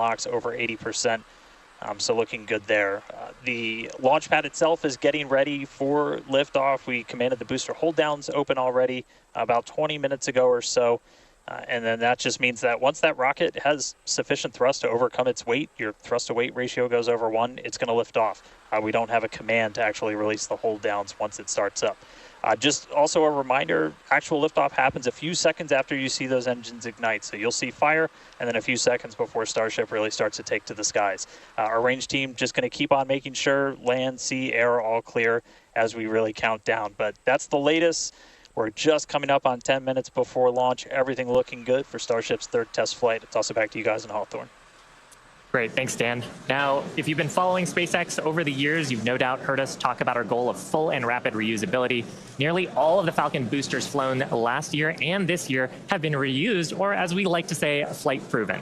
unlocks over 80%. So looking good there. The launch pad itself is getting ready for liftoff. We commanded the booster hold downs open already about 20 minutes ago or so. And then that just means that once that rocket has sufficient thrust to overcome its weight, your thrust to weight ratio goes over 1, it's going to lift off. We don't have a command to actually release the hold downs once it starts up. Just also a reminder, actual liftoff happens a few seconds after you see those engines ignite. So you'll see fire, and then a few seconds before Starship really starts to take to the skies. Our range team just going to keep on making sure land, sea, air are all clear as we really count down. But that's the latest. We're just coming up on 10 minutes before launch. Everything looking good for Starship's third test flight. It's also back to you guys in Hawthorne. Great, thanks, Dan. Now, if you've been following SpaceX over the years, you've no doubt heard us talk about our goal of full and rapid reusability. Nearly all of the Falcon boosters flown last year and this year have been reused, or as we like to say, flight proven.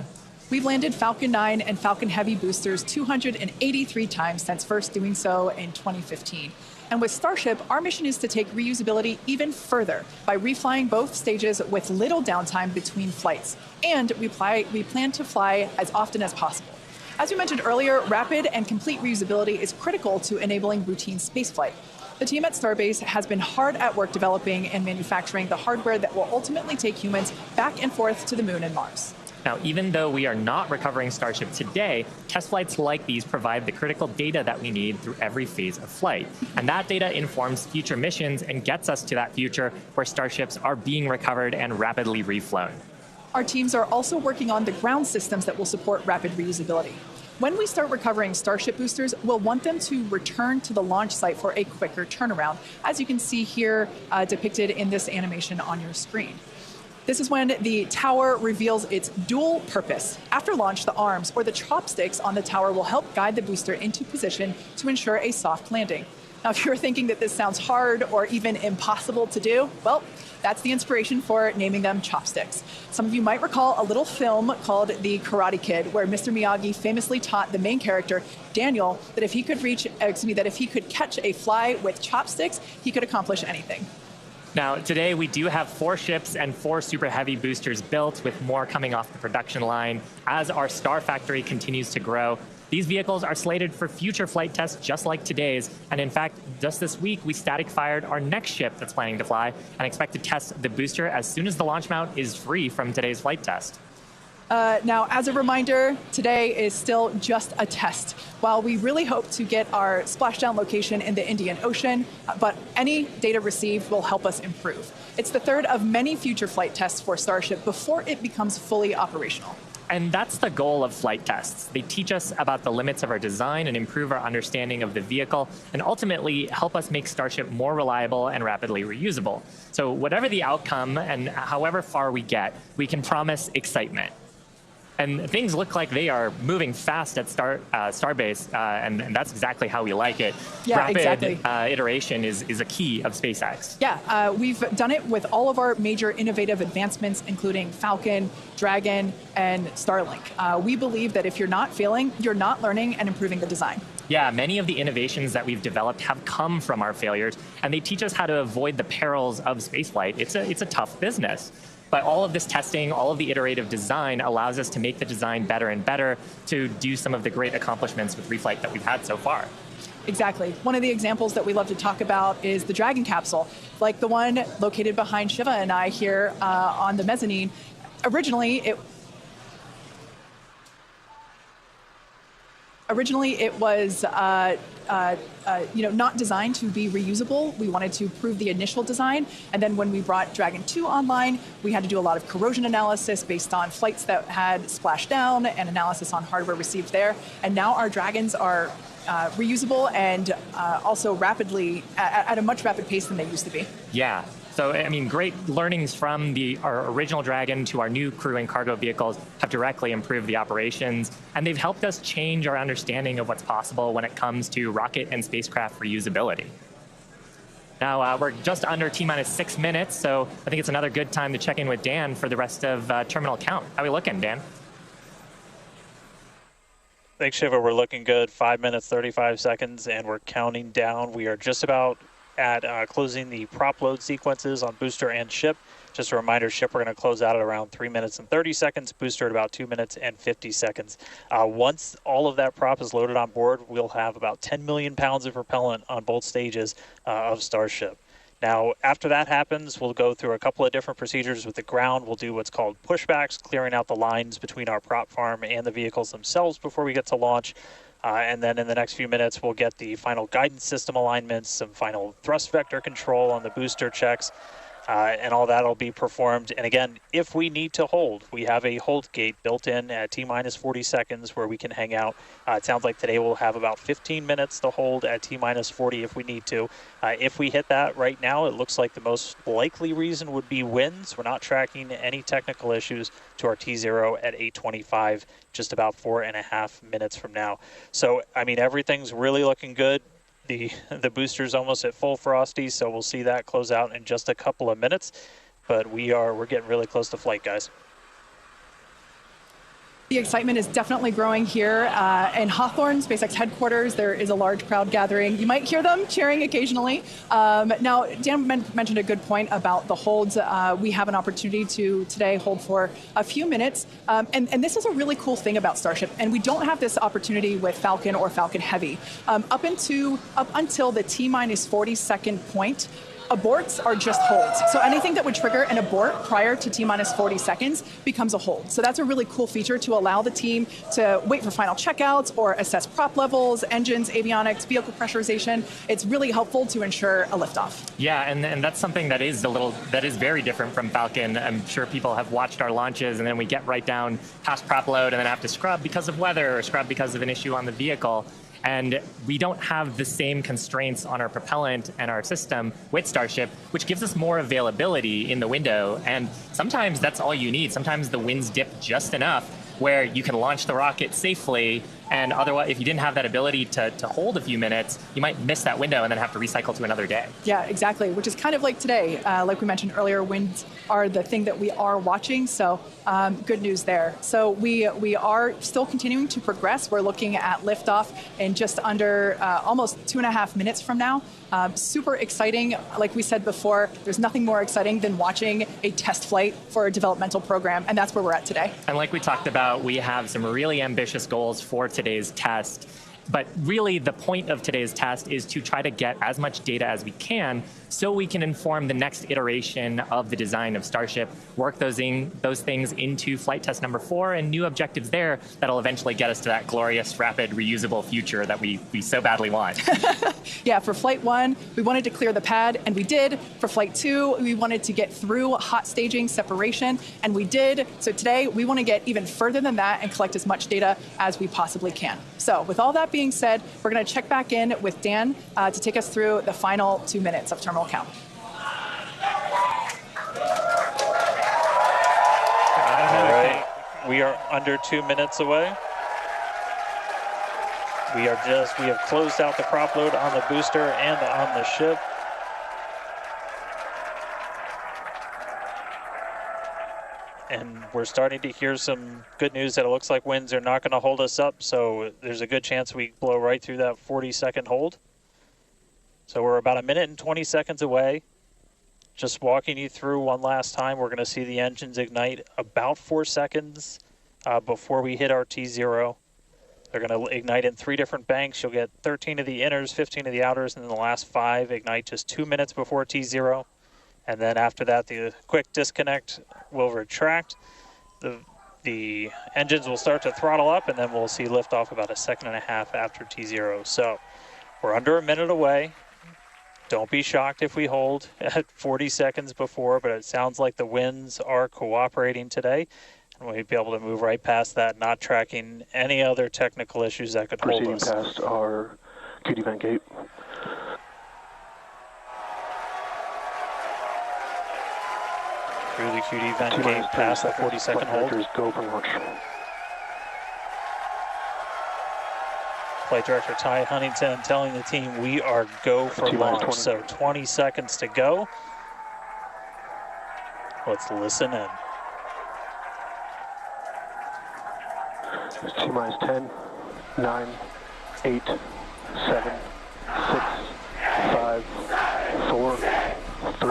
We've landed Falcon 9 and Falcon Heavy boosters 283 times since first doing so in 2015. And with Starship, our mission is to take reusability even further by reflying both stages with little downtime between flights. And we plan to fly as often as possible. As we mentioned earlier, rapid and complete reusability is critical to enabling routine spaceflight. The team at Starbase has been hard at work developing and manufacturing the hardware that will ultimately take humans back and forth to the moon and Mars. Now, even though we are not recovering Starship today, test flights like these provide the critical data that we need through every phase of flight. And that data informs future missions and gets us to that future where Starships are being recovered and rapidly reflown. Our teams are also working on the ground systems that will support rapid reusability. When we start recovering Starship boosters, we'll want them to return to the launch site for a quicker turnaround, as you can see here depicted in this animation on your screen. This is when the tower reveals its dual purpose. After launch, the arms or the chopsticks on the tower will help guide the booster into position to ensure a soft landing. Now, if you're thinking that this sounds hard or even impossible to do, well, that's the inspiration for naming them chopsticks. Some of you might recall a little film called The Karate Kid, where Mr. Miyagi famously taught the main character, Daniel, that if he could catch a fly with chopsticks, he could accomplish anything. Now, today we do have 4 ships and 4 Super Heavy boosters built, with more coming off the production line as our Star Factory continues to grow. These vehicles are slated for future flight tests just like today's, and in fact, just this week we static fired our next ship that's planning to fly and expect to test the booster as soon as the launch mount is free from today's flight test. Now, as a reminder, today is still just a test. While we really hope to get our splashdown location in the Indian Ocean, but any data received will help us improve. It's the third of many future flight tests for Starship before it becomes fully operational. And that's the goal of flight tests. They teach us about the limits of our design and improve our understanding of the vehicle, and ultimately help us make Starship more reliable and rapidly reusable. So whatever the outcome and however far we get, we can promise excitement. And things look like they are moving fast at Starbase, and that's exactly how we like it. Yeah, Rapid exactly. Iteration is a key of SpaceX. Yeah, we've done it with all of our major innovative advancements, including Falcon, Dragon, and Starlink. We believe that if you're not failing, you're not learning and improving the design. Yeah, many of the innovations that we've developed have come from our failures, and they teach us how to avoid the perils of spaceflight. It's a tough business. But all of this testing, all of the iterative design allows us to make the design better and better to do some of the great accomplishments with reflight that we've had so far. Exactly. One of the examples that we love to talk about is the Dragon capsule, like the one located behind Shiva and I here on the mezzanine. Originally, it was not designed to be reusable. We wanted to prove the initial design, and then when we brought Dragon 2 online, we had to do a lot of corrosion analysis based on flights that had splashed down and analysis on hardware received there. And now our Dragons are reusable and also rapidly at a much rapid pace than they used to be. Yeah. So, I mean, great learnings from our original Dragon to our new crew and cargo vehicles have directly improved the operations, and they've helped us change our understanding of what's possible when it comes to rocket and spacecraft reusability. Now, we're just under T-minus 6 minutes, so I think it's another good time to check in with Dan for the rest of terminal count. How are we looking, Dan? Thanks, Shiva. We're looking good. 5 minutes, 35 seconds, and we're counting down. We are just about at closing the prop load sequences on booster and ship. Just a reminder, ship, we're going to close out at around 3 minutes and 30 seconds, booster at about 2 minutes and 50 seconds. Once all of that prop is loaded on board, we'll have about 10 million pounds of propellant on both stages of Starship. Now, after that happens, we'll go through a couple of different procedures with the ground. We'll do what's called pushbacks, clearing out the lines between our prop farm and the vehicles themselves before we get to launch. And then in the next few minutes, we'll get the final guidance system alignments, some final thrust vector control on the booster checks, and all that will be performed. And again, if we need to hold, we have a hold gate built in at T-minus 40 seconds where we can hang out. It sounds like today we'll have about 15 minutes to hold at T-minus 40 if we need to. If we hit that right now, it looks like the most likely reason would be winds. We're not tracking any technical issues to our T0 at 8:25, just about 4.5 minutes from now. So, I mean, everything's really looking good. The booster's almost at full frosty, so we'll see that close out in just a couple of minutes. But we're getting really close to flight, guys. The excitement is definitely growing here in Hawthorne, SpaceX headquarters. There is a large crowd gathering. You might hear them cheering occasionally. Now, Dan mentioned a good point about the holds. We have an opportunity to today hold for a few minutes. And this is a really cool thing about Starship. And we don't have this opportunity with Falcon or Falcon Heavy. Up until the T-minus 40-second point, aborts are just holds. So anything that would trigger an abort prior to T-minus 40 seconds becomes a hold. So that's a really cool feature to allow the team to wait for final checkouts or assess prop levels, engines, avionics, vehicle pressurization. It's really helpful to ensure a liftoff. Yeah, and that's something that is very different from Falcon. I'm sure people have watched our launches, and then we get right down past prop load and then have to scrub because of weather or scrub because of an issue on the vehicle. And we don't have the same constraints on our propellant and our system with Starship, which gives us more availability in the window. And sometimes that's all you need. Sometimes the winds dip just enough where you can launch the rocket safely. And otherwise, if you didn't have that ability to hold a few minutes, you might miss that window and then have to recycle to another day. Yeah, exactly, which is kind of like today. Like we mentioned earlier, winds are the thing that we are watching, so good news there. So we are still continuing to progress. We're looking at liftoff in just under almost 2.5 minutes from now. Super exciting. Like we said before, there's nothing more exciting than watching a test flight for a developmental program, and that's where we're at today. And like we talked about, we have some really ambitious goals for today's test. But really, the point of today's test is to try to get as much data as we can so we can inform the next iteration of the design of Starship, work those things into flight test number 4 and new objectives there that'll eventually get us to that glorious, rapid, reusable future that we so badly want. Yeah, for flight 1, we wanted to clear the pad, and we did. For flight 2, we wanted to get through hot staging separation, and we did. So today, we want to get even further than that and collect as much data as we possibly can. So with all that being said, we're going to check back in with Dan to take us through the final 2 minutes of terminal count. All right, we are under 2 minutes away. We have closed out the prop load on the booster and on the ship. And we're starting to hear some good news that it looks like winds are not going to hold us up, so there's a good chance we blow right through that 40-second hold. So we're about 1 minute and 20 seconds away. Just walking you through one last time, we're going to see the engines ignite about 4 seconds before we hit our T0. They're going to ignite in 3 different banks. You'll get 13 of the inners, 15 of the outers, and then the last 5 ignite just 2 minutes before T0. And then after that, the quick disconnect will retract. The engines will start to throttle up, and then we'll see liftoff about 1.5 seconds after T0. So we're under 1 minute away. Don't be shocked if we hold at 40 seconds before, but it sounds like the winds are cooperating today. And we'll be able to move right past that, not tracking any other technical issues that could hold us. Proceeding past our QD vent gate. Through the QD vent gate, past the 40-second hold. Go for launch. Flight Director Ty Huntington telling the team we are go for launch. So 20 seconds to go. Let's listen in. T-minus 10, 9, 8, 7, 6, 5, 4, 3, 2,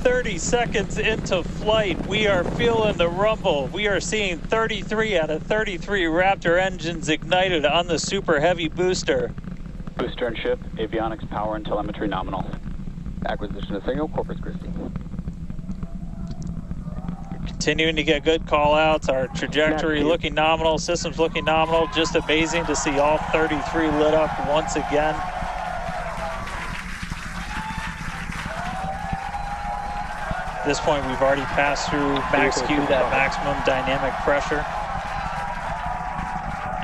30 seconds into flight, we are feeling the rumble. We are seeing 33 out of 33 Raptor engines ignited on the Super Heavy booster. Booster and ship, avionics, power, and telemetry nominal. Acquisition of signal, Corpus Christi. Continuing to get good call outs. Our trajectory looking nominal, systems looking nominal. Just amazing to see all 33 lit up once again. At this point, we've already passed through max Q, that maximum dynamic pressure,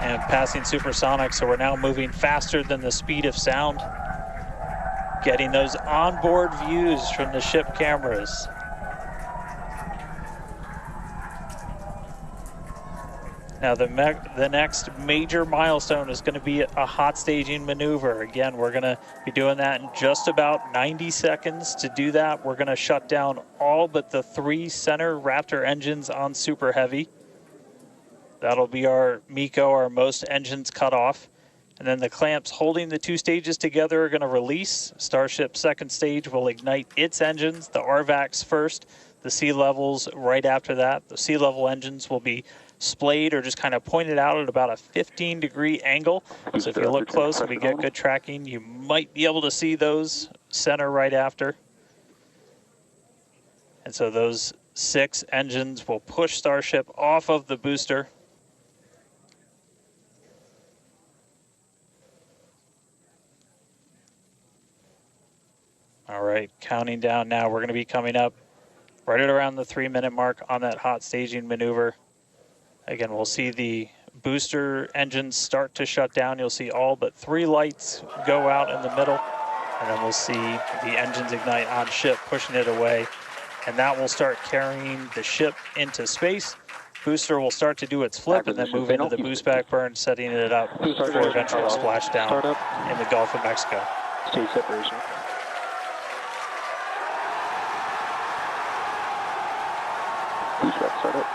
and passing supersonic, so we're now moving faster than the speed of sound, getting those onboard views from the ship cameras. Now the next major milestone is going to be a hot staging maneuver. Again, we're going to be doing that in just about 90 seconds. To do that, we're going to shut down all but the 3 center Raptor engines on Super Heavy. That'll be our MECO, our most engines cut off. And then the clamps holding the 2 stages together are going to release. Starship's second stage will ignite its engines, the RVACs first, the sea levels right after that. The sea level engines will be splayed or just kind of pointed out at about a 15-degree angle. So if you look close and we get good tracking, you might be able to see those center right after. And so those 6 engines will push Starship off of the booster. All right, counting down now. We're going to be coming up right at around the 3-minute mark on that hot staging maneuver. Again, we'll see the booster engines start to shut down. You'll see all but 3 lights go out in the middle. And then we'll see the engines ignite on ship, pushing it away. And that will start carrying the ship into space. Booster will start to do its flip and then move into the boost back burn, setting it up for eventual splashdown in the Gulf of Mexico. Stage separation. Boost back startup.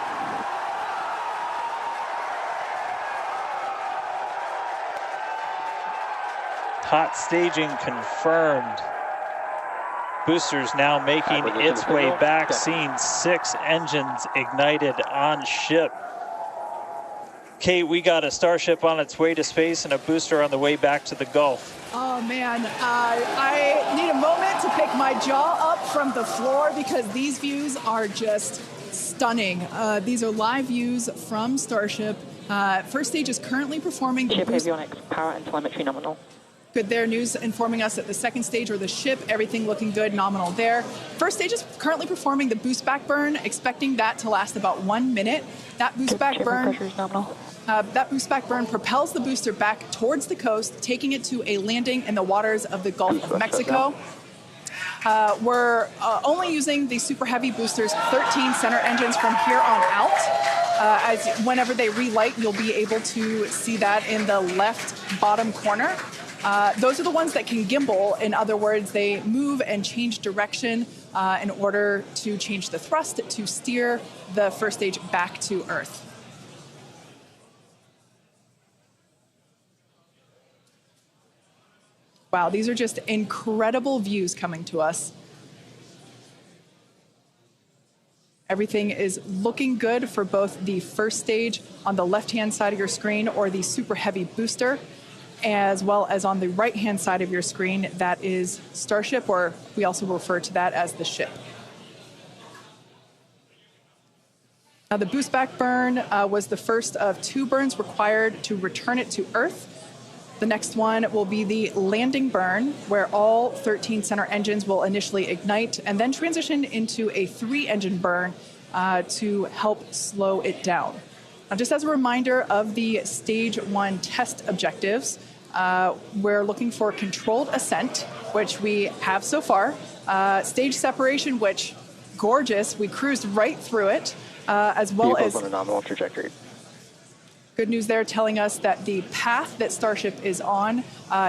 Hot staging confirmed. Boosters now making its way back, seeing 6 engines ignited on ship. Kate, we got a Starship on its way to space and a booster on the way back to the Gulf. Oh man, I need a moment to pick my jaw up from the floor because these views are just stunning. These are live views from Starship. First stage is currently performing the ship avionics, power, and telemetry nominal. Good there, news informing us that the second stage or the ship, everything looking good, nominal there. First stage is currently performing the boost back burn, expecting that to last about 1 minute. That boost back burn, pressure is nominal. That boost back burn propels the booster back towards the coast, taking it to a landing in the waters of the Gulf of Mexico. We're only using the Super Heavy boosters 13 center engines from here on out. As whenever they relight, you'll be able to see that in the left bottom corner. Those are the ones that can gimbal. In other words, they move and change direction in order to change the thrust to steer the first stage back to Earth. Wow, these are just incredible views coming to us. Everything is looking good for both the first stage on the left-hand side of your screen or the Super Heavy booster, as well as on the right-hand side of your screen, that is Starship, or we also refer to that as the ship. Now, the boost back burn was the first of 2 burns required to return it to Earth. The next one will be the landing burn, where all 13 center engines will initially ignite and then transition into a 3-engine burn to help slow it down. Now, just as a reminder of the stage 1 test objectives, we're looking for controlled ascent, which we have so far. Stage separation, which gorgeous, we cruised right through it, as well as on a nominal trajectory. Good news there telling us that the path that Starship is on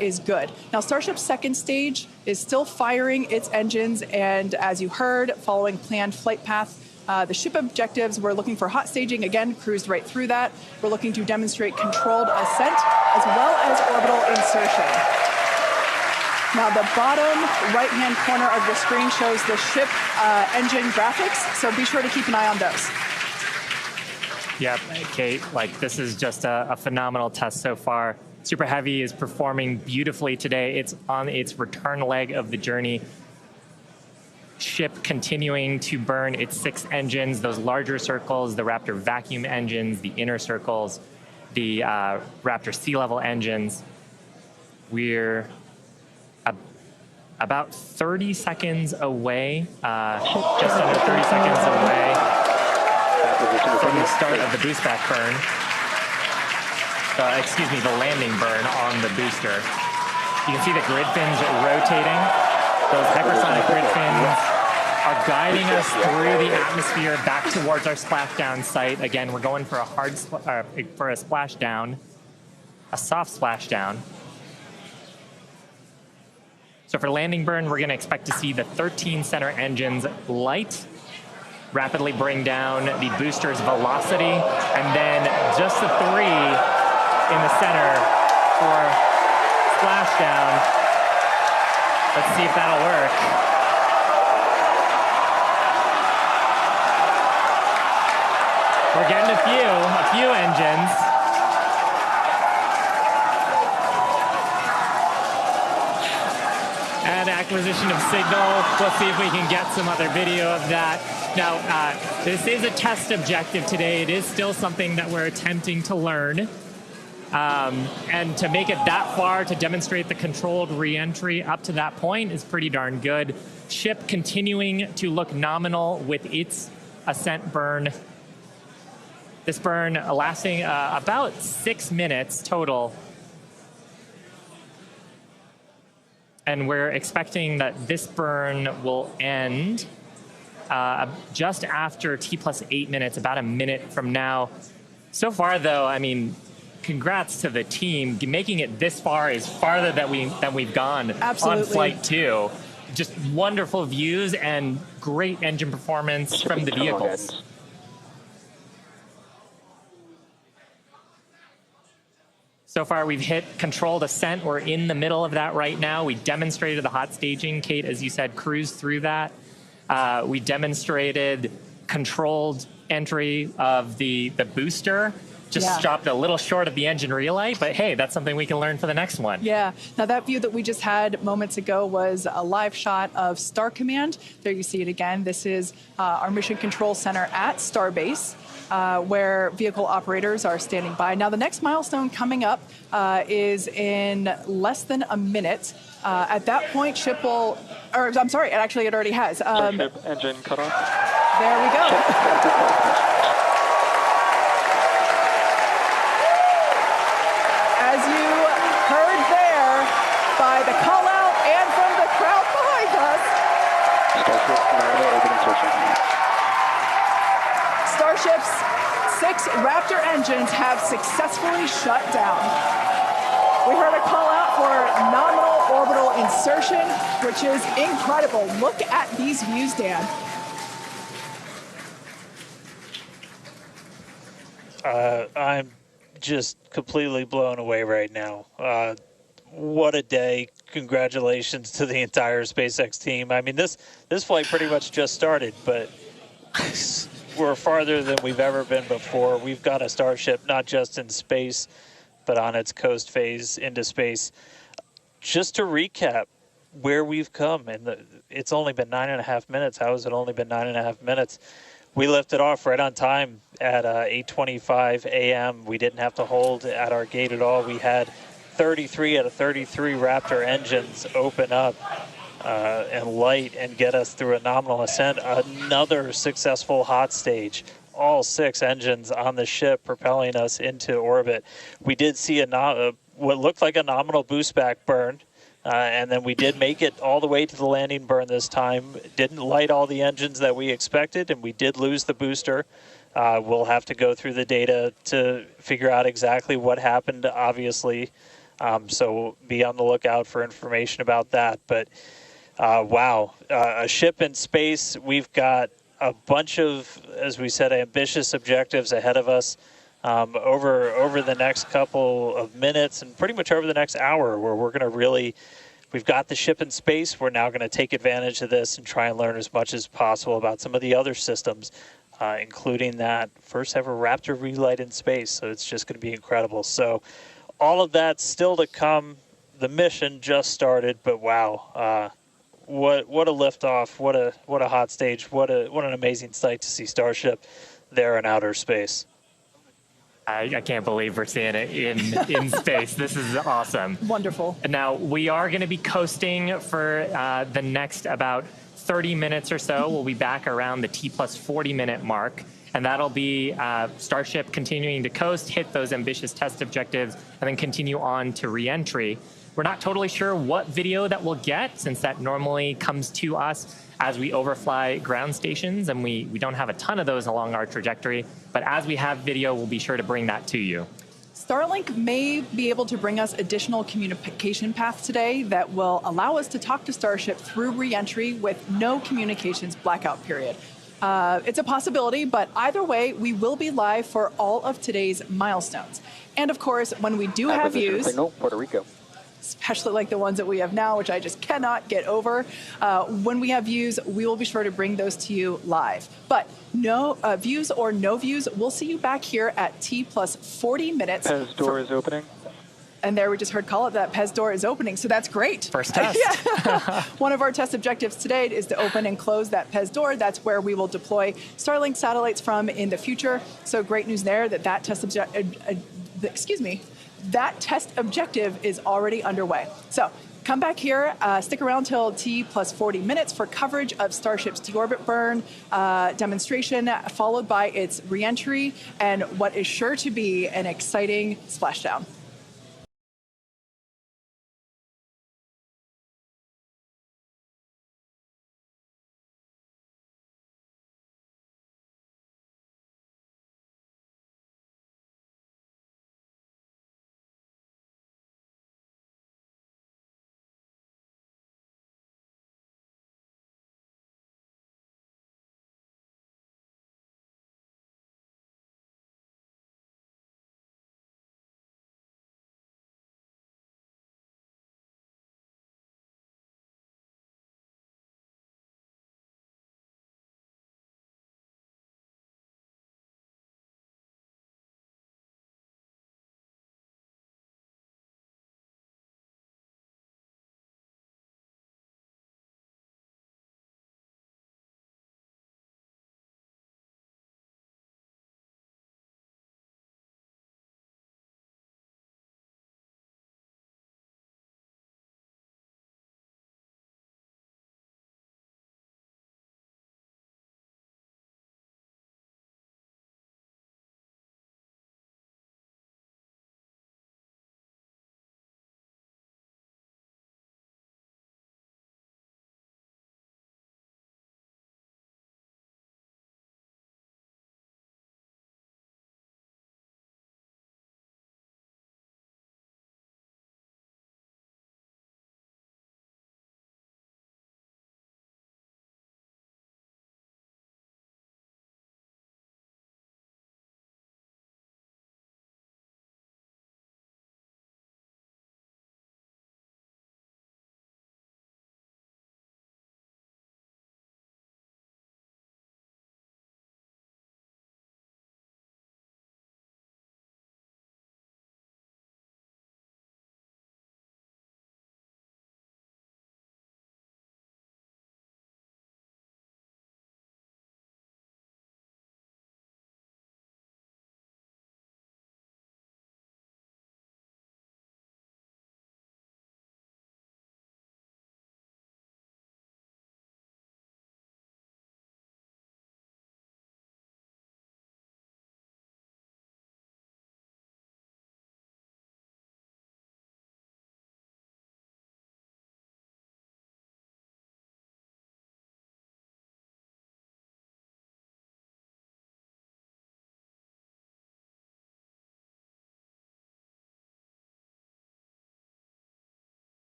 is good. Now, Starship's second stage is still firing its engines, and as you heard, following planned flight path. The ship objectives, we're looking for hot staging, again, cruised right through that. We're looking to demonstrate controlled ascent as well as orbital insertion. Now, the bottom right-hand corner of the screen shows the ship engine graphics, so be sure to keep an eye on those. Yep, Kate, like this is just a phenomenal test so far. Super Heavy is performing beautifully today. It's on its return leg of the journey. Ship continuing to burn its 6 engines, those larger circles, the Raptor vacuum engines, the inner circles, the Raptor sea level engines. We're about 30 seconds away, just under 30 seconds away from the start of the boost back burn. Excuse me, the landing burn on the booster. You can see the grid fins rotating. Those hypersonic grid fins are guiding us through the atmosphere back towards our splashdown site. Again, we're going for a for a splashdown, a soft splashdown. So for landing burn, we're going to expect to see the 13 center engines light, rapidly bring down the booster's velocity, and then just the 3 in the center for splashdown. Let's see if that'll work. We're getting a few engines. And acquisition of signal. We'll see if we can get some other video of that. Now, this is a test objective today. It is still something that we're attempting to learn. And to make it that far, to demonstrate the controlled re-entry up to that point is pretty darn good. Ship continuing to look nominal with its ascent burn. This burn lasting about 6 minutes total. And we're expecting that this burn will end just after T+8 minutes, about a minute from now. So far, though, I mean, congrats to the team. Making it this far is farther than we've gone. Absolutely. On Flight 2. Just wonderful views and great engine performance from the vehicles. So far, we've hit controlled ascent. We're in the middle of that right now. We demonstrated the hot staging. Kate, as you said, cruised through that. We demonstrated controlled entry of the booster. Just dropped a little short of the engine relight, but hey, that's something we can learn for the next one. Yeah. Now, that view that we just had moments ago was a live shot of Star Command. There you see it again. This is our Mission Control Center at Starbase, where vehicle operators are standing by. Now, the next milestone coming up is in less than a minute. At that point, ship will, or I'm sorry, actually it already has. Starship engine cut off. There we go. As you heard there by the call out and from the crowd behind us, Starship's 6 Raptor engines have successfully shut down. We heard a call out for nominal orbital insertion, which is incredible. Look at these views, Dan. I'm just completely blown away right now. What a day. Congratulations to the entire SpaceX team. I mean, this flight pretty much just started, but we're farther than we've ever been before. We've got a Starship not just in space, but on its coast phase into space. Just to recap where we've come, and it's only been 9.5 minutes. How has it only been 9.5 minutes? We lifted off right on time at 8:25 a.m. We didn't have to hold at our gate at all. We had 33 out of 33 Raptor engines open up and light and get us through a nominal ascent. Another successful hot stage. All 6 engines on the ship propelling us into orbit. We did see what looked like a nominal boost back burn. And then we did make it all the way to the landing burn this time. Didn't light all the engines that we expected, and we did lose the booster. We'll have to go through the data to figure out exactly what happened, obviously. So be on the lookout for information about that. But wow, a ship in space. We've got a bunch of, as we said, ambitious objectives ahead of us. Over the next couple of minutes and pretty much over the next hour, where we're going to really we've got the ship in space. We're now going to take advantage of this and try and learn as much as possible about some of the other systems, including that first ever Raptor relight in space. So it's just going to be incredible. So all of that still to come. The mission just started, but wow, what a liftoff! What a hot stage! What an amazing sight to see Starship there in outer space. I can't believe we're seeing it in space. This is awesome. Wonderful. Now, we are going to be coasting for the next about 30 minutes or so. We'll be back around the T+40 minute mark. And that'll be Starship continuing to coast, hit those ambitious test objectives, and then continue on to re-entry. We're not totally sure what video that we'll get, since that normally comes to us as we overfly ground stations, and we don't have a ton of those along our trajectory. But as we have video, we'll be sure to bring that to you. Starlink may be able to bring us additional communication paths today that will allow us to talk to Starship through re-entry with no communications blackout period. It's a possibility, but either way, we will be live for all of today's milestones. And of course, when we do have views, signal, Puerto Rico. especially like the ones that we have now, which I just cannot get over. When we have views, we will be sure to bring those to you live. But no views or no views, we'll see you back here at T+40 minutes. Pez door is opening. And there we just heard call it that Pez door is opening, so that's great. First test. Yeah. One of our test objectives today is to open and close that Pez door. That's where we will deploy Starlink satellites from in the future. So great news there that that test that test objective is already underway. So come back here, stick around till T+40 minutes for coverage of Starship's deorbit burn demonstration, followed by its reentry and what is sure to be an exciting splashdown.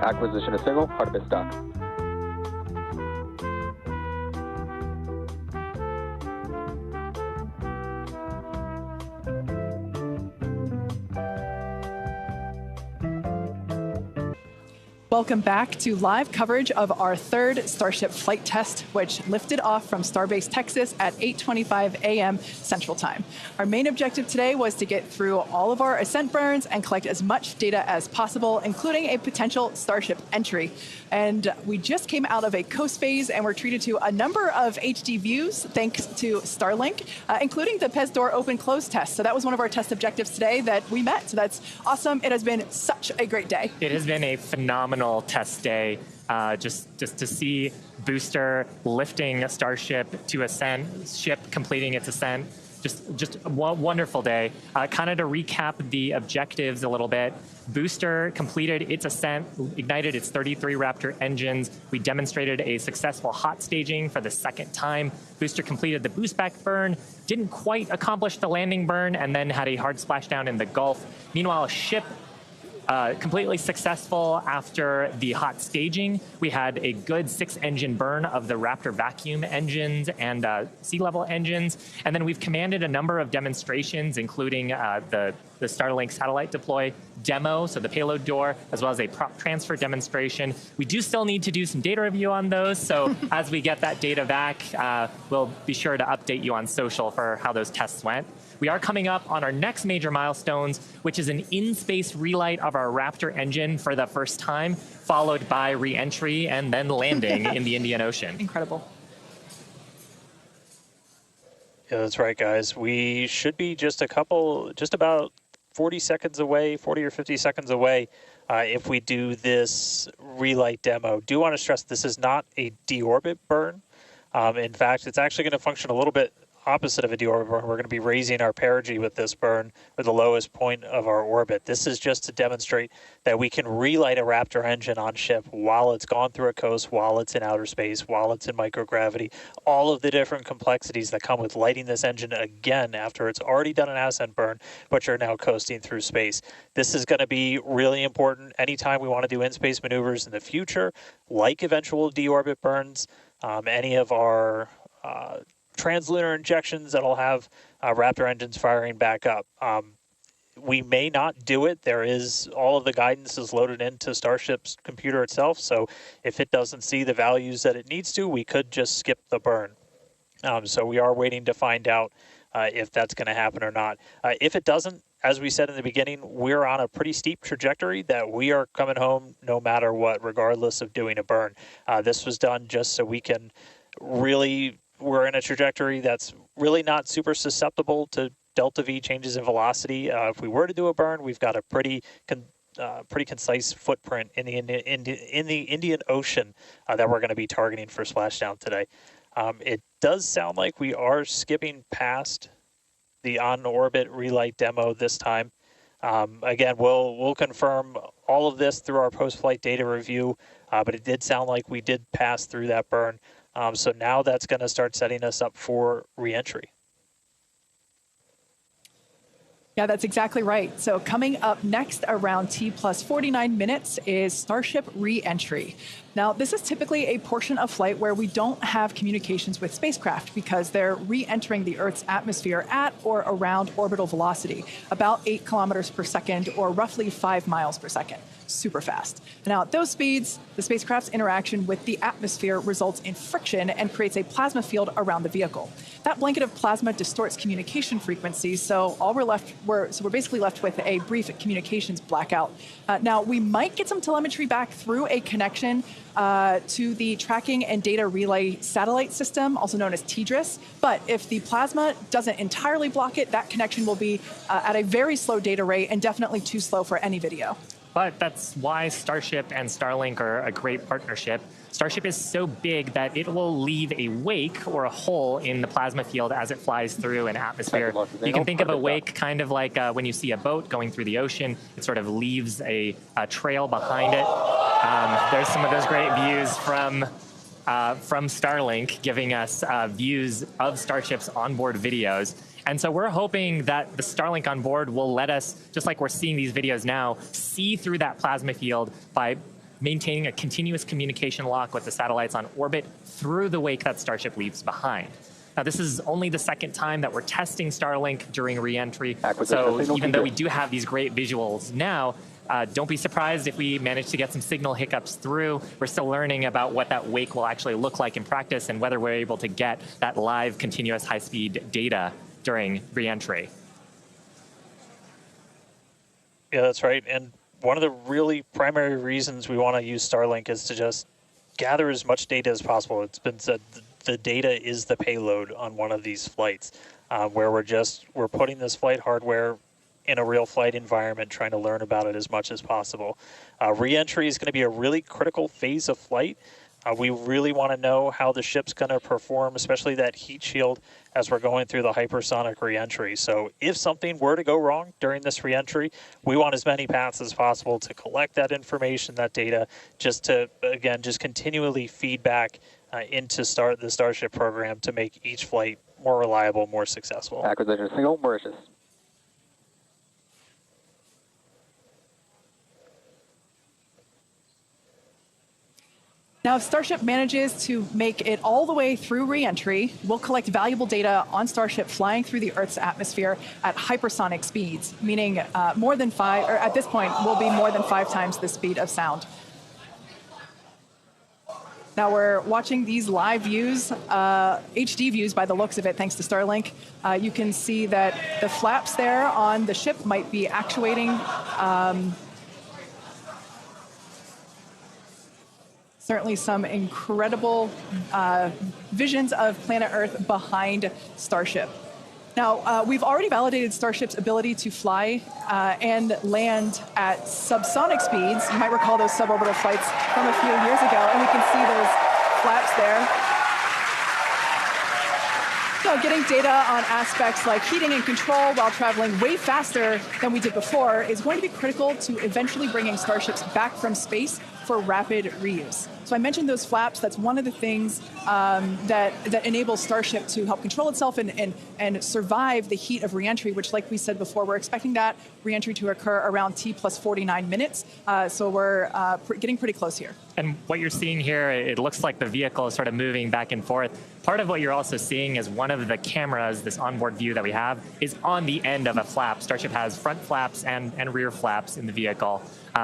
Acquisition of signal, heart of its dock. Welcome back to live coverage of our third Starship flight test, which lifted off from Starbase, Texas at 8:25 a.m. Central Time. Our main objective today was to get through all of our ascent burns and collect as much data as possible, including a potential Starship entry. And we just came out of a coast phase and were treated to a number of HD views thanks to Starlink, including the PEZ door open-close test. So that was one of our test objectives today that we met. So that's awesome. It has been such a great day. It has been a phenomenal test day. Just to see booster lifting a Starship to ascent, ship completing its ascent. Just a wonderful day. Kind of to recap the objectives a little bit. Booster completed its ascent, ignited its 33 Raptor engines. We demonstrated a successful hot staging for the second time. Booster completed the boost back burn, didn't quite accomplish the landing burn, and then had a hard splashdown in the Gulf. Meanwhile, ship completely successful after the hot staging. We had a good 6-engine burn of the Raptor vacuum engines and sea level engines. And then we've commanded a number of demonstrations, including the Starlink satellite deploy demo, so the payload door, as well as a prop transfer demonstration. We do still need to do some data review on those. So as we get that data back, we'll be sure to update you on social for how those tests went. We are coming up on our next major milestones, which is an in-space relight of our Raptor engine for the first time, followed by re-entry and then landing in the Indian Ocean. Incredible. Yeah, that's right, guys. We should be just about 40 seconds away, 40 or 50 seconds away if we do this relight demo. Do want to stress this is not a deorbit burn. In fact, it's actually going to function a little bit opposite of a deorbit burn. We're going to be raising our perigee with this burn, or the lowest point of our orbit. This is just to demonstrate that we can relight a Raptor engine on ship while it's gone through a coast, while it's in outer space, while it's in microgravity, all of the different complexities that come with lighting this engine again after it's already done an ascent burn, but you're now coasting through space. This is going to be really important anytime we want to do in-space maneuvers in the future, like eventual deorbit burns, any of our translunar injections that'll have Raptor engines firing back up. We may not do it. There is, all of the guidance is loaded into Starship's computer itself, so if it doesn't see the values that it needs to, we could just skip the burn. So we are waiting to find out if that's going to happen or not. If it doesn't, as we said in the beginning, we're on a pretty steep trajectory that we are coming home no matter what, regardless of doing a burn. This was done just so we can really, we're in a trajectory that's really not super susceptible to delta V changes in velocity. If we were to do a burn, we've got a pretty concise footprint in the Indian Ocean that we're going to be targeting for splashdown today. It does sound like we are skipping past the on-orbit relight demo this time. Again, we'll confirm all of this through our post-flight data review, but it did sound like we did pass through that burn. So now that's going to start setting us up for re-entry. Yeah, that's exactly right. So coming up next around T plus 49 minutes is Starship re-entry. Now, this is typically a portion of flight where we don't have communications with spacecraft because they're re-entering the Earth's atmosphere at or around orbital velocity, about 8 kilometers per second or roughly 5 miles per second. Super fast. Now, at those speeds, the spacecraft's interaction with the atmosphere results in friction and creates a plasma field around the vehicle. That blanket of plasma distorts communication frequencies, so we're basically left with a brief communications blackout. Now, we might get some telemetry back through a connection to the tracking and data relay satellite system, also known as TDRS. But if the plasma doesn't entirely block it, that connection will be at a very slow data rate and definitely too slow for any video. But that's why Starship and Starlink are a great partnership. Starship is so big that it will leave a wake or a hole in the plasma field as it flies through an atmosphere. You can think of a wake kind of like when you see a boat going through the ocean. It sort of leaves a trail behind it. There's some of those great views from Starlink giving us views of Starship's onboard videos. And so we're hoping that the Starlink on board will let us, just like we're seeing these videos now, see through that plasma field by maintaining a continuous communication lock with the satellites on orbit through the wake that Starship leaves behind. Now, this is only the second time that we're testing Starlink during re-entry, so even though we do have these great visuals now, don't be surprised if we manage to get some signal hiccups through. We're still learning about what that wake will actually look like in practice and whether we're able to get that live continuous high-speed data during re-entry. Yeah, that's right. And one of the really primary reasons we want to use Starlink is to just gather as much data as possible. It's been said the data is the payload on one of these flights, where we're putting this flight hardware in a real flight environment, trying to learn about it as much as possible. Re-entry is going to be a really critical phase of flight. We really want to know how the ship's going to perform, especially that heat shield as we're going through the hypersonic re-entry. So if something were to go wrong during this re-entry, we want as many paths as possible to collect that information, that data, just to, again, just continually feed back into the Starship program to make each flight more reliable, more successful. Acquisition signal, Mauritius. Now, if Starship manages to make it all the way through re-entry, we'll collect valuable data on Starship flying through the Earth's atmosphere at hypersonic speeds, meaning more than 5, or at this point, will be more than 5 times the speed of sound. Now we're watching these live views, HD views by the looks of it, thanks to Starlink. You can see that the flaps there on the ship might be actuating. Certainly some incredible visions of planet Earth behind Starship. Now, we've already validated Starship's ability to fly and land at subsonic speeds. You might recall those suborbital flights from a few years ago, and we can see those flaps there. So getting data on aspects like heating and control while traveling way faster than we did before is going to be critical to eventually bringing Starships back from space for rapid reuse. So I mentioned those flaps. That's one of the things that enables Starship to help control itself and survive the heat of reentry, which, like we said before, we're expecting that reentry to occur around T plus 49 minutes. So we're getting pretty close here. And what you're seeing here, it looks like the vehicle is sort of moving back and forth. Part of what you're also seeing is one of the cameras, this onboard view that we have, is on the end of a flap. Starship has front flaps and rear flaps in the vehicle.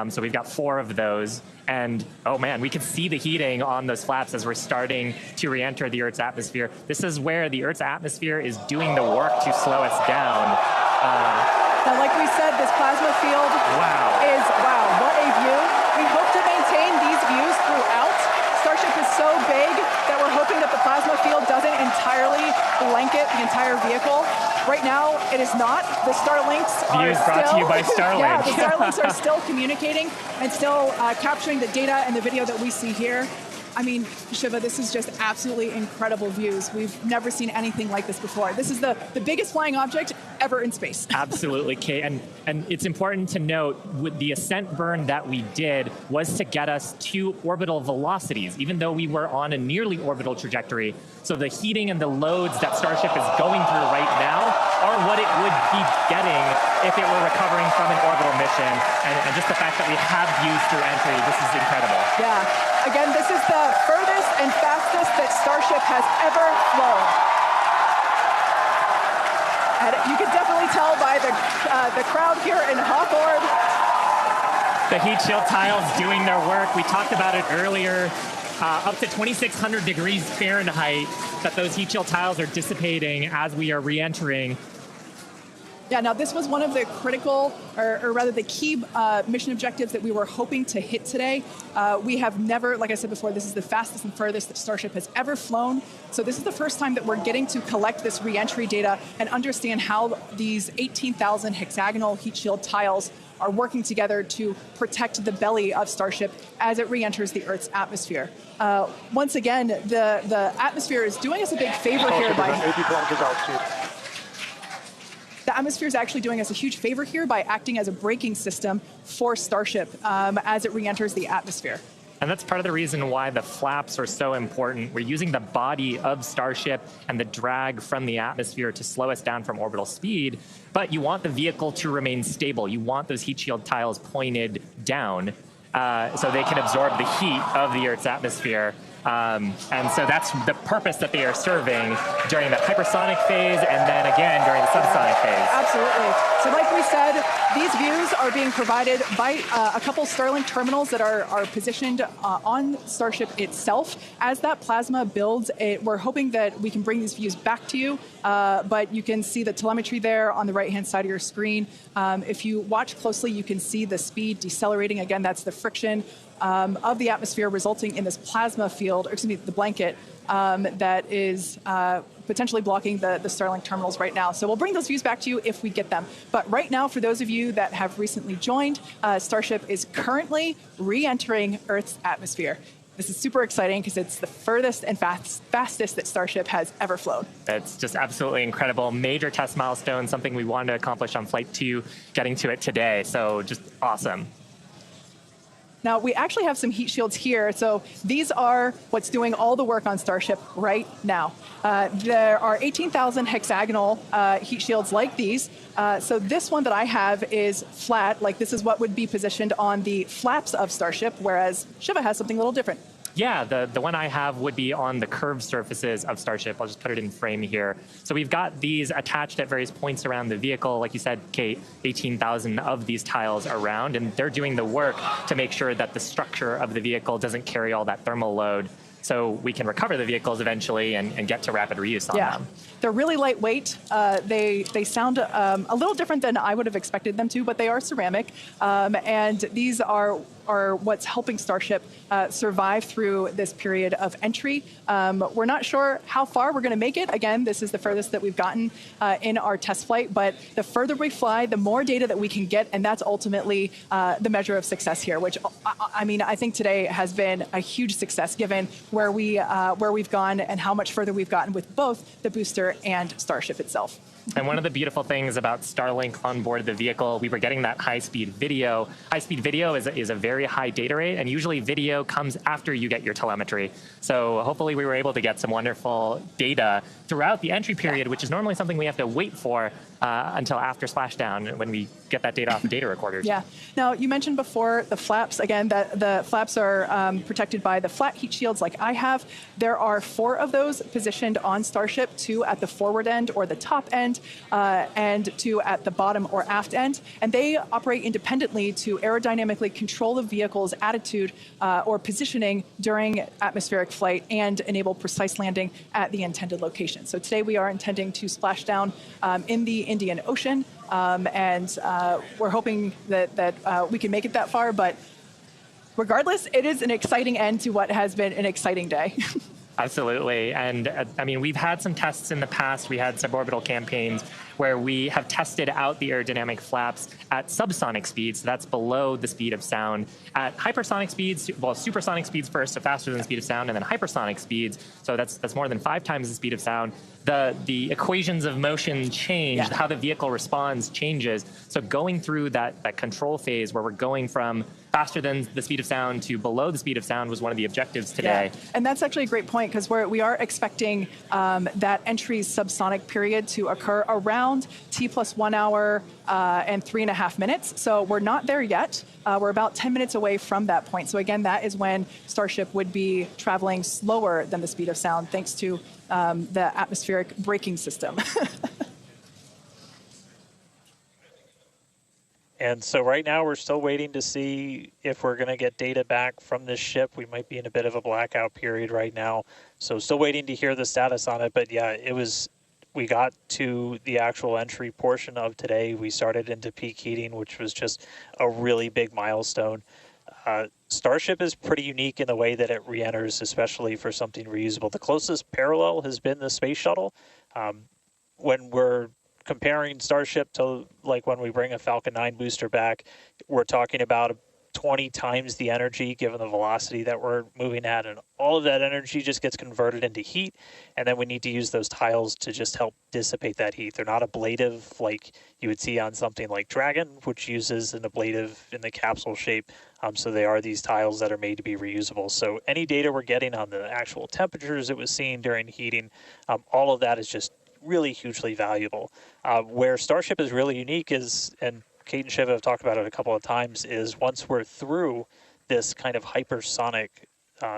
So we've got 4 of those. And, oh man, we can see the heating on those flaps as we're starting to re-enter the Earth's atmosphere. This is where the Earth's atmosphere is doing the work to slow us down. Now, like we said, this plasma field is, wow, what a view. We hope to maintain these views throughout. Starship is so big that we're hoping that the plasma field doesn't entirely blanket the entire vehicle. Right now, it is not. The Starlinks are Views brought to you by Starlink. Yeah, the Starlinks are still communicating and still capturing the data and the video that we see here. I mean, Shiva, this is just absolutely incredible views. We've never seen anything like this before. This is the biggest flying object ever in space. Absolutely, Kate. And it's important to note, with the ascent burn that we did was to get us to orbital velocities, even though we were on a nearly orbital trajectory. So the heating and the loads that Starship is going through right now are what it would be getting if it were recovering from an orbital mission. And just the fact that we have views through entry, this is incredible. Yeah. Again, this is the furthest and fastest that Starship has ever flown. And you can definitely tell by the crowd here in Hawthorne. The heat shield tiles doing their work. We talked about it earlier. Up to 2,600 degrees Fahrenheit that those heat shield tiles are dissipating as we are re-entering. Yeah, now this was one of the critical, or rather the key mission objectives that we were hoping to hit today. We have never, like I said before, this is the fastest and furthest that Starship has ever flown. So this is the first time that we're getting to collect this re-entry data and understand how these 18,000 hexagonal heat shield tiles are working together to protect the belly of Starship as it re-enters the Earth's atmosphere. Once again, the atmosphere is doing us a big favor here by... The atmosphere is actually doing us a huge favor here by acting as a braking system for Starship as it re-enters the atmosphere. And that's part of the reason why the flaps are so important. We're using the body of Starship and the drag from the atmosphere to slow us down from orbital speed, but you want the vehicle to remain stable. You want those heat shield tiles pointed down. so they can absorb the heat of the Earth's atmosphere. And so that's the purpose that they are serving during the hypersonic phase and then again during the subsonic phase. Absolutely. So like we said, these views are being provided by a couple Starlink terminals that are positioned on Starship itself. As that plasma builds, we're hoping that we can bring these views back to you, but you can see the telemetry there on the right-hand side of your screen. If you watch closely, you can see the speed decelerating. Again, that's the friction of the atmosphere resulting in this plasma field, or excuse me, the blanket that is potentially blocking the Starlink terminals right now. So we'll bring those views back to you if we get them. But right now, for those of you that have recently joined, Starship is currently re-entering Earth's atmosphere. This is super exciting because it's the furthest and fastest that Starship has ever flown. It's just absolutely incredible. Major test milestone, something we wanted to accomplish on Flight 2, getting to it today. So just awesome. Now, we actually have some heat shields here. So these are what's doing all the work on Starship right now. There are 18,000 hexagonal heat shields like these. So this one that I have is flat, like this is what would be positioned on the flaps of Starship, whereas Shiva has something a little different. Yeah, the one I have would be on the curved surfaces of Starship. I'll just put it in frame here. So we've got these attached at various points around the vehicle. Like you said, Kate, 18,000 of these tiles around, and they're doing the work to make sure that the structure of the vehicle doesn't carry all that thermal load, so we can recover the vehicles eventually and get to rapid reuse on them. They're really lightweight. They sound a little different than I would have expected them to, but they are ceramic. And these are what's helping Starship survive through this period of entry. We're not sure how far we're going to make it. Again, this is the furthest that we've gotten in our test flight, but the further we fly, the more data that we can get, and that's ultimately the measure of success here, which, I mean, I think today has been a huge success given where we've gone and how much further we've gotten with both the booster and Starship itself. And one of the beautiful things about Starlink on board the vehicle, we were getting that high-speed video. High-speed video is a very high data rate, and usually video comes after you get your telemetry. So hopefully we were able to get some wonderful data throughout the entry period, which is normally something we have to wait for until after splashdown when we get that data off the data recorders. Yeah. Now, you mentioned before the flaps. Again, that the flaps are protected by the flat heat shields like I have. There are 4 of those positioned on Starship, 2 at the forward end or the top end, and 2 at the bottom or aft end. And they operate independently to aerodynamically control the vehicle's attitude or positioning during atmospheric flight and enable precise landing at the intended location. So today we are intending to splash down in the Indian Ocean, and we're hoping that we can make it that far, but regardless, it is an exciting end to what has been an exciting day. Absolutely. And I mean, we've had some tests in the past. We had suborbital campaigns where we have tested out the aerodynamic flaps at subsonic speeds. So that's below the speed of sound. At hypersonic speeds, well, supersonic speeds first, so faster than the speed of sound, and then hypersonic speeds. So that's more than 5 times the speed of sound. The equations of motion change, how the vehicle responds changes. So going through that control phase where we're going from faster than the speed of sound to below the speed of sound was one of the objectives today. Yeah. And that's actually a great point because we are expecting that entry subsonic period to occur around T+1 hour and 3.5 minutes. So we're not there yet. We're about 10 minutes away from that point. So again, that is when Starship would be traveling slower than the speed of sound thanks to the atmospheric braking system. And so right now we're still waiting to see if we're going to get data back from this ship. We might be in a bit of a blackout period right now. So still waiting to hear the status on it. But yeah, we got to the actual entry portion of today. We started into peak heating, which was just a really big milestone. Starship is pretty unique in the way that it re-enters, especially for something reusable. The closest parallel has been the space shuttle. When we're comparing Starship to like when we bring a Falcon 9 booster back, we're talking about 20 times the energy given the velocity that we're moving at, and all of that energy just gets converted into heat, and then we need to use those tiles to just help dissipate that heat. They're not ablative like you would see on something like Dragon, which uses an ablative in the capsule shape, so they are these tiles that are made to be reusable. So any data we're getting on the actual temperatures it was seeing during heating, all of that is just really hugely valuable. Where Starship is really unique is, and Kate and Shiva have talked about it a couple of times, is once we're through this kind of hypersonic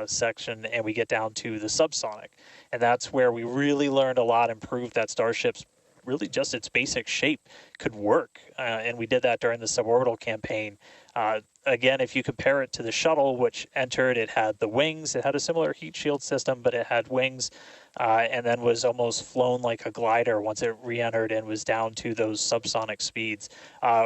section, and we get down to the subsonic. And that's where we really learned a lot and proved that Starship's really just its basic shape could work. And we did that during the suborbital campaign. Again, if you compare it to the shuttle, which entered, it had the wings. It had a similar heat shield system, but it had wings, and then was almost flown like a glider once it re-entered and was down to those subsonic speeds.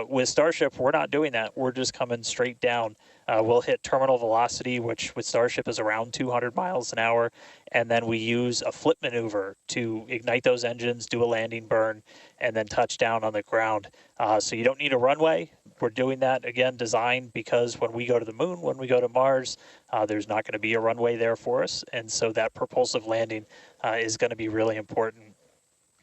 With Starship, we're not doing that. We're just coming straight down. We'll hit terminal velocity, which with Starship is around 200 miles an hour, and then we use a flip maneuver to ignite those engines, do a landing burn, and then touch down on the ground. So you don't need a runway. We're doing that, again, designed because when we go to the moon, when we go to Mars, there's not going to be a runway there for us, and so that propulsive landing is going to be really important.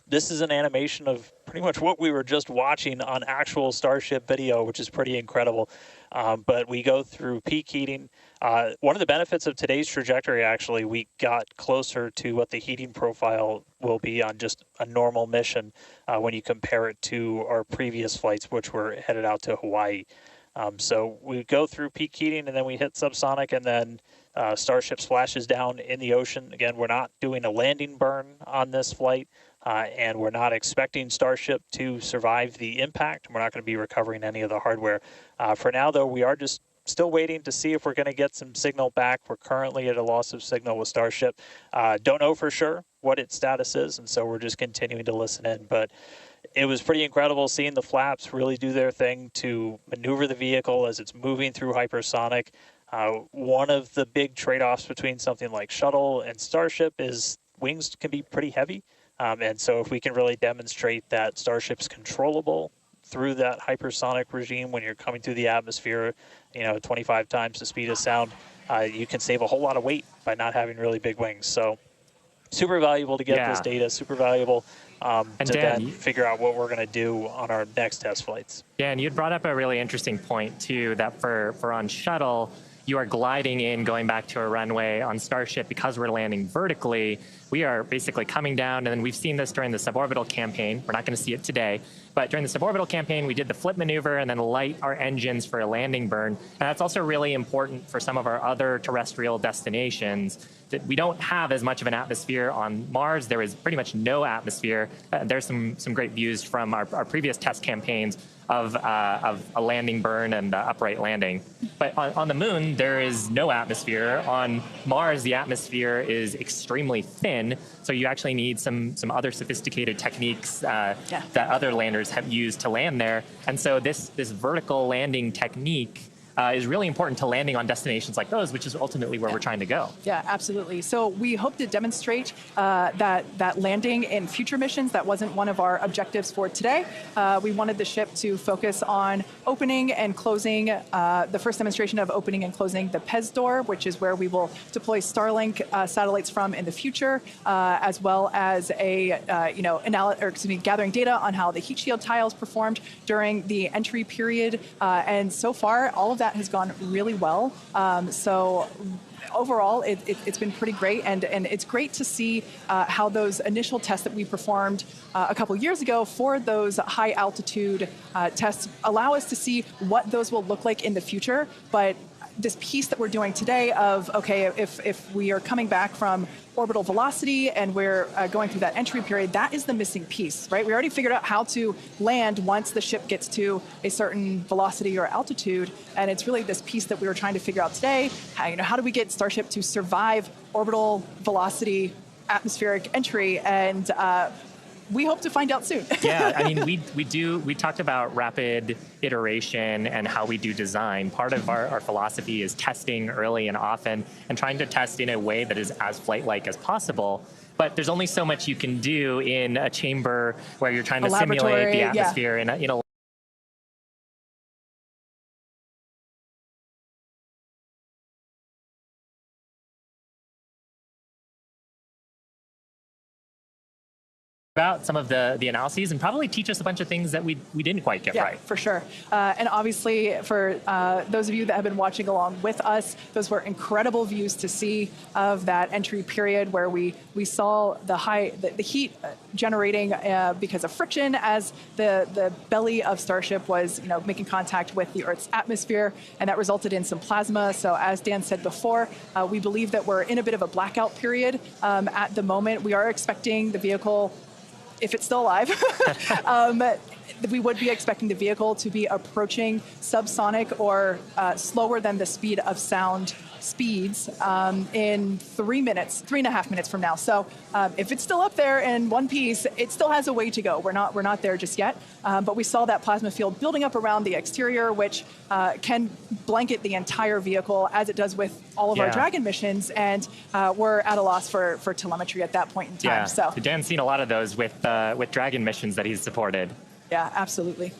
This is an animation of pretty much what we were just watching on actual Starship video, which is pretty incredible. But we go through peak heating. One of the benefits of today's trajectory, actually, we got closer to what the heating profile will be on just a normal mission when you compare it to our previous flights, which were headed out to Hawaii. So we go through peak heating, and then we hit subsonic, and then Starship splashes down in the ocean. Again, we're not doing a landing burn on this flight. And we're not expecting Starship to survive the impact. We're not going to be recovering any of the hardware. For now, though, we are just still waiting to see if we're going to get some signal back. We're currently at a loss of signal with Starship. Don't know for sure what its status is, and so we're just continuing to listen in. But it was pretty incredible seeing the flaps really do their thing to maneuver the vehicle as it's moving through hypersonic. One of the big trade-offs between something like Shuttle and Starship is wings can be pretty heavy. And so if we can really demonstrate that Starship's controllable through that hypersonic regime when you're coming through the atmosphere, 25 times the speed of sound, you can save a whole lot of weight by not having really big wings. So super valuable to get this data, super valuable to then figure out what we're going to do on our next test flights. Yeah, and you'd brought up a really interesting point, too, that for on Shuttle, you are gliding in, going back to a runway. On Starship, because we're landing vertically, we are basically coming down, and then we've seen this during the suborbital campaign. We're not going to see it today, but during the suborbital campaign, we did the flip maneuver and then light our engines for a landing burn. And that's also really important for some of our other terrestrial destinations, that we don't have as much of an atmosphere on Mars. There is pretty much no atmosphere. There's some great views from our previous test campaigns of a landing burn and upright landing. But on the moon, there is no atmosphere. On Mars, the atmosphere is extremely thin, so you actually need some other sophisticated techniques that other landers have used to land there. And so this vertical landing technique is really important to landing on destinations like those, which is ultimately where we're trying to go. Yeah, absolutely. So we hope to demonstrate that landing in future missions. That wasn't one of our objectives for today. We wanted the ship to focus on opening and closing, the first demonstration of opening and closing the PEZ door, which is where we will deploy Starlink satellites from in the future, as well as gathering data on how the heat shield tiles performed during the entry period. And so far, all of that has gone really well. So overall, it's been pretty great, and it's great to see how those initial tests that we performed a couple years ago for those high altitude tests allow us to see what those will look like in the future. But this piece that we're doing today of, okay, if we are coming back from orbital velocity and we're going through that entry period, that is the missing piece, right? We already figured out how to land once the ship gets to a certain velocity or altitude, and it's really this piece that we were trying to figure out today. How do we get Starship to survive orbital velocity atmospheric entry? And we hope to find out soon. Yeah, I mean, we talked about rapid iteration and how we do design. Part of our philosophy is testing early and often and trying to test in a way that is as flight-like as possible. But there's only so much you can do in a chamber where you're trying to simulate the atmosphere in a about some of the analyses and probably teach us a bunch of things that we didn't quite get right. For sure. And obviously, for those of you that have been watching along with us, those were incredible views to see of that entry period where we saw the heat generating because of friction as the belly of Starship was making contact with the Earth's atmosphere, and that resulted in some plasma. So as Dan said before, we believe that we're in a bit of a blackout period at the moment. We are expecting the vehicle, if it's still alive, we would be expecting the vehicle to be approaching subsonic or slower than the speed of sound speeds in 3.5 minutes from now. So if it's still up there in one piece, it still has a way to go. We're not there just yet, but we saw that plasma field building up around the exterior, which can blanket the entire vehicle as it does with all of our Dragon missions, and we're at a loss for telemetry at that point in time. Yeah. So Dan's seen a lot of those with Dragon missions that he's supported. Yeah, absolutely.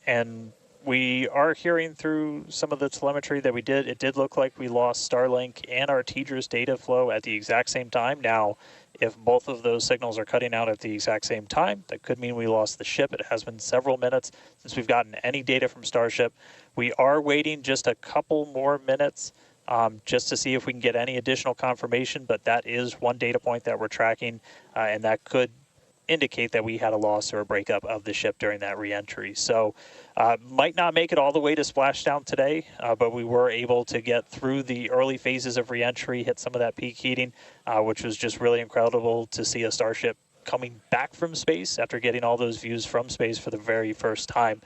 And we are hearing through some of the telemetry that we did. It did look like we lost Starlink and our TDRS data flow at the exact same time. Now, if both of those signals are cutting out at the exact same time, that could mean we lost the ship. It has been several minutes since we've gotten any data from Starship. We are waiting just a couple more minutes just to see if we can get any additional confirmation, but that is one data point that we're tracking, and that could indicate that we had a loss or a breakup of the ship during that reentry. So might not make it all the way to splashdown today, but we were able to get through the early phases of reentry, hit some of that peak heating, which was just really incredible to see a Starship coming back from space after getting all those views from space for the very first time.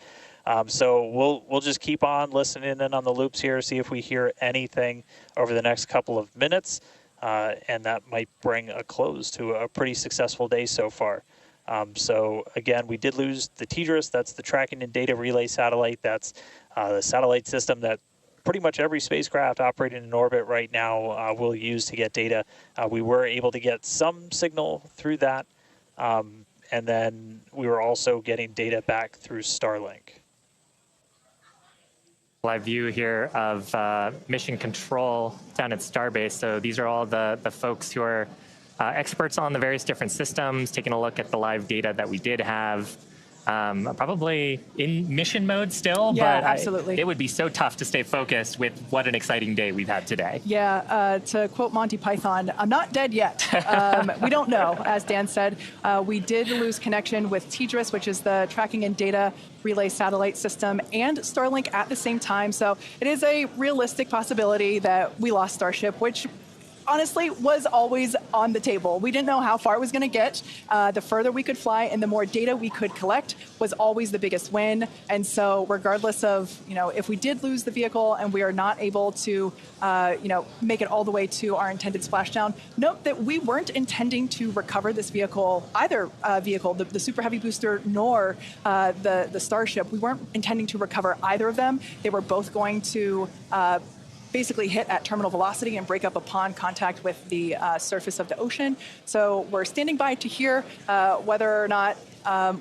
So we'll just keep on listening in on the loops here, see if we hear anything over the next couple of minutes. And that might bring a close to a pretty successful day so far. So again, we did lose the TDRS. That's the tracking and data relay satellite. That's the satellite system that pretty much every spacecraft operating in orbit right now will use to get data. We were able to get some signal through that. And then we were also getting data back through Starlink. Live view here of mission control down at Starbase. So these are all the folks who are experts on the various different systems, taking a look at the live data that we did have. Probably in mission mode still, yeah, but absolutely. It would be so tough to stay focused with what an exciting day we've had today. Yeah, to quote Monty Python, I'm not dead yet. We don't know, as Dan said. We did lose connection with TDRS, which is the tracking and data relay satellite system, and Starlink at the same time. So it is a realistic possibility that we lost Starship, which honestly was always on the table. We didn't know how far it was going to get. The further we could fly and the more data we could collect was always the biggest win. And so regardless of, if we did lose the vehicle and we are not able to, make it all the way to our intended splashdown, note that we weren't intending to recover this vehicle, either vehicle, the Super Heavy booster nor the Starship. We weren't intending to recover either of them. They were both going to basically hit at terminal velocity and break up upon contact with the surface of the ocean. So we're standing by to hear whether or not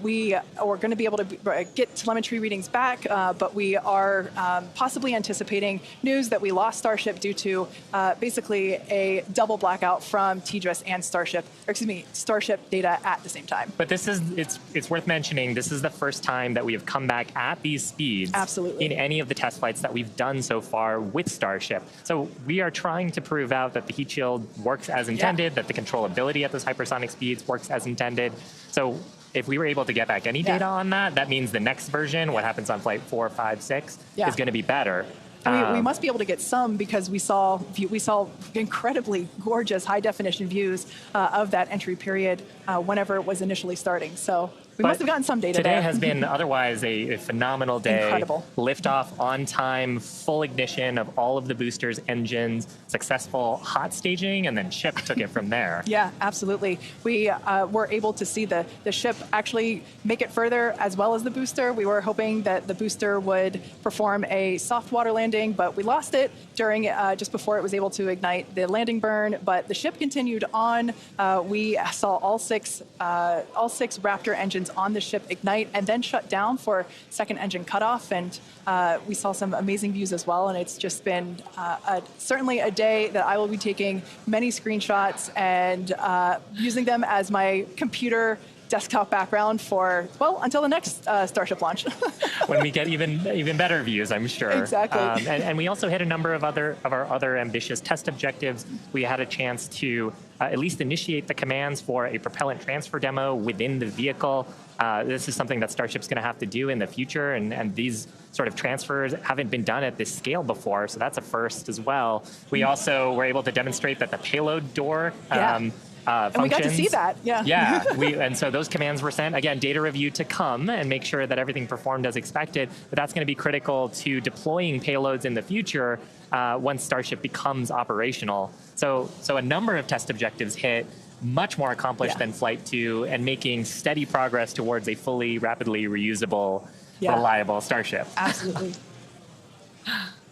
we are going to be able to get telemetry readings back, but we are possibly anticipating news that we lost Starship due to basically a double blackout from TDRS and Starship data at the same time. But this is, it's worth mentioning, this is the first time that we have come back at these speeds Absolutely. In any of the test flights that we've done so far with Starship. So we are trying to prove out that the heat shield works as intended, that the controllability at those hypersonic speeds works as intended. So if we were able to get back any data on that, that means the next version, what happens on flight 4, 5, 6, is going to be better. We must be able to get some because we saw incredibly gorgeous high definition views of that entry period whenever it was initially starting. So we must have gotten some data today there. has been otherwise a phenomenal day. Incredible. Liftoff on time, full ignition of all of the boosters, engines, successful hot staging, and then ship took it from there. Yeah, absolutely. We were able to see the ship actually make it further as well as the booster. We were hoping that the booster would perform a soft water landing, but we lost it during just before it was able to ignite the landing burn. But the ship continued on. We saw all six Raptor engines engines on the ship ignite and then shut down for second engine cutoff. And we saw some amazing views as well. And it's just been certainly a day that I will be taking many screenshots and using them as my computer desktop background for, well, until the next Starship launch. When we get even better views, I'm sure. Exactly. And we also hit a number of our other ambitious test objectives. We had a chance to at least initiate the commands for a propellant transfer demo within the vehicle. This is something that Starship's going to have to do in the future, and these sort of transfers haven't been done at this scale before, so that's a first as well. We also were able to demonstrate that the payload door and we got to see that, yeah. Yeah, and so those commands were sent. Again, data review to come and make sure that everything performed as expected, but that's going to be critical to deploying payloads in the future once Starship becomes operational. So a number of test objectives hit, much more accomplished than Flight 2, and making steady progress towards a fully, rapidly reusable, reliable Starship. Absolutely.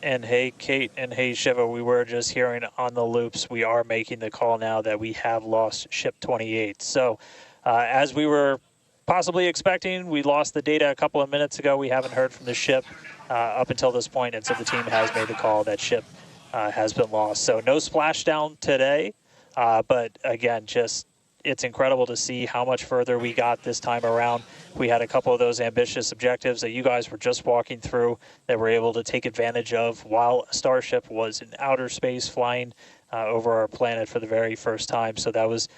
And hey, Kate, and hey, Shiva, we were just hearing on the loops, we are making the call now that we have lost Ship 28. So as we were possibly expecting, we lost the data a couple of minutes ago. We haven't heard from the ship up until this point, and so the team has made the call that ship has been lost. So no splashdown today, but again, just it's incredible to see how much further we got this time around. We had a couple of those ambitious objectives that you guys were just walking through that we're able to take advantage of while Starship was in outer space flying over our planet for the very first time. So that was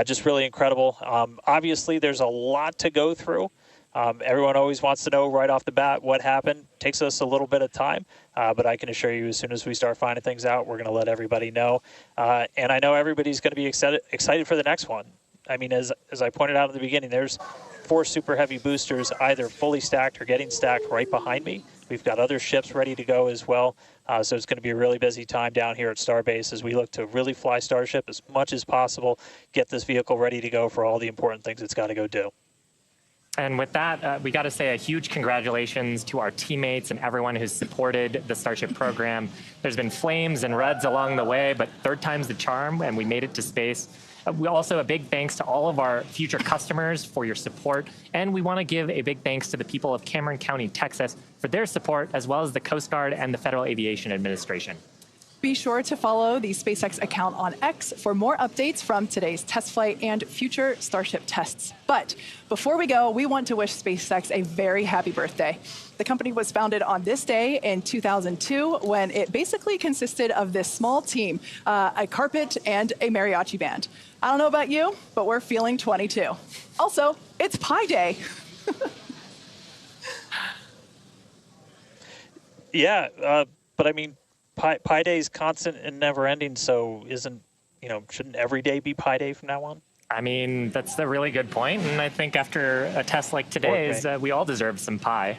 just really incredible. Obviously, there's a lot to go through. Everyone always wants to know right off the bat what happened. Takes us a little bit of time, but I can assure you as soon as we start finding things out, we're going to let everybody know. And I know everybody's going to be excited for the next one. I mean, as I pointed out at the beginning, there's 4 Super Heavy boosters either fully stacked or getting stacked right behind me. We've got other ships ready to go as well. So it's going to be a really busy time down here at Starbase as we look to really fly Starship as much as possible, get this vehicle ready to go for all the important things it's got to go do. And with that, we got to say a huge congratulations to our teammates and everyone who's supported the Starship program. There's been flames and reds along the way, but third time's the charm, and we made it to space. We also a big thanks to all of our future customers for your support, and we want to give a big thanks to the people of Cameron County, Texas, for their support, as well as the Coast Guard and the Federal Aviation Administration. Be sure to follow the SpaceX account on X for more updates from today's test flight and future Starship tests. But before we go, we want to wish SpaceX a very happy birthday. The company was founded on this day in 2002 when it basically consisted of this small team, a carpet and a mariachi band. I don't know about you, but we're feeling 22. Also, it's Pi Day. Yeah, but I mean, Pi Day is constant and never ending, so shouldn't every day be Pi Day from now on? I mean, that's a really good point, and I think after a test like today's, we all deserve some pie.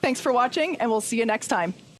Thanks for watching, and we'll see you next time.